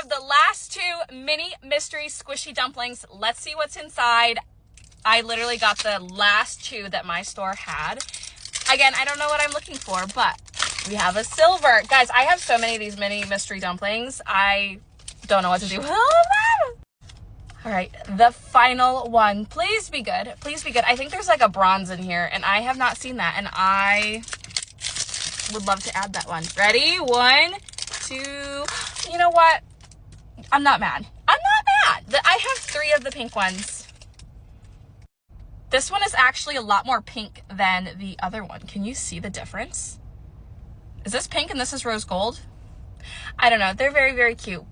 have the last 2 mini mystery squishy dumplings. Let's see what's inside. I literally got the last 2 that my store had. Again, I don't know what I'm looking for, but we have a silver. Guys, I have so many of these mini mystery dumplings. I don't know what to do with all of them. All right, the final one. Please be good. Please be good. I think there's like a bronze in here, and I have not seen that, and I would love to add that one. Ready? 1, 2. You know what? I'm not mad. I'm not mad. I have 3 of the pink ones. This one is actually a lot more pink than the other one. Can you see the difference? Is this pink and this is rose gold? I don't know. They're very, very cute.